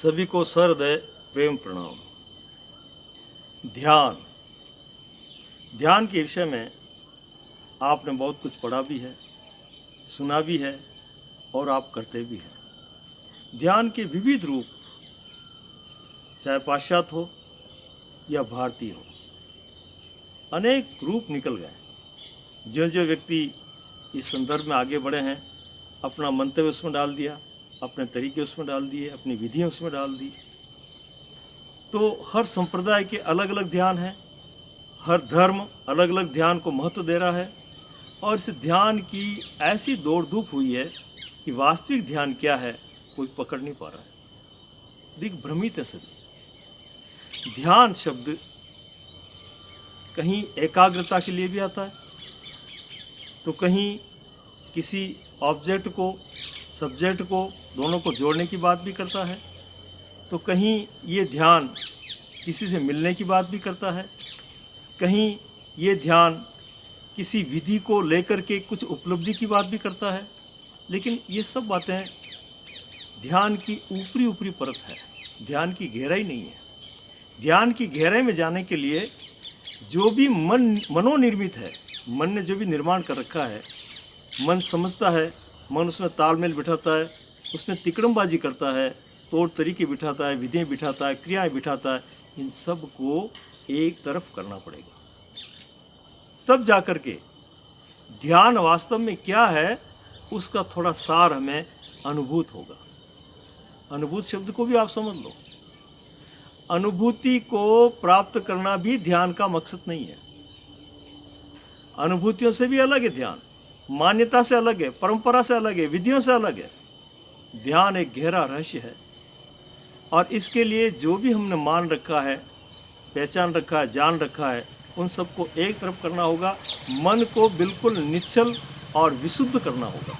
सभी को सहृदय प्रेम प्रणाम। ध्यान ध्यान के विषय में आपने बहुत कुछ पढ़ा भी है, सुना भी है और आप करते भी हैं। ध्यान के विविध रूप, चाहे पाश्चात्य हो या भारतीय हो, अनेक रूप निकल गए। जो जो व्यक्ति इस संदर्भ में आगे बढ़े हैं, अपना मंतव्य उसमें डाल दिया, अपने तरीके उसमें डाल दिए, अपनी विधियाँ उसमें डाल दी। तो हर संप्रदाय के अलग अलग ध्यान हैं, हर धर्म अलग अलग ध्यान को महत्व दे रहा है और इस ध्यान की ऐसी दौड़ धूप हुई है कि वास्तविक ध्यान क्या है कोई पकड़ नहीं पा रहा है। दिग्भ्रमित है सभी। ध्यान शब्द कहीं एकाग्रता के लिए भी आता है, तो कहीं किसी ऑब्जेक्ट को, सब्जेक्ट को, दोनों को जोड़ने की बात भी करता है, तो कहीं ये ध्यान किसी से मिलने की बात भी करता है, कहीं ये ध्यान किसी विधि को लेकर के कुछ उपलब्धि की बात भी करता है। लेकिन ये सब बातें ध्यान की ऊपरी ऊपरी परत है, ध्यान की गहराई नहीं है। ध्यान की गहराई में जाने के लिए जो भी मनोनिर्मित है, मन ने जो भी निर्माण कर रखा है, मन समझता है, मन उसमें तालमेल बिठाता है, उसमें तिकड़मबाजी करता है, तौर तरीके बिठाता है, विधियाँ बिठाता है, क्रियाएं बिठाता है, इन सब को एक तरफ करना पड़ेगा। तब जाकर के ध्यान वास्तव में क्या है उसका थोड़ा सार हमें अनुभूत होगा। अनुभूत शब्द को भी आप समझ लो। अनुभूति को प्राप्त करना भी ध्यान का मकसद नहीं है। अनुभूतियों से भी अलग है ध्यान, मान्यता से अलग है, परंपरा से अलग है, विधियों से अलग है। ध्यान एक गहरा रहस्य है और इसके लिए जो भी हमने मान रखा है, पहचान रखा है, जान रखा है, उन सबको एक तरफ करना होगा। मन को बिल्कुल निश्चल और विशुद्ध करना होगा।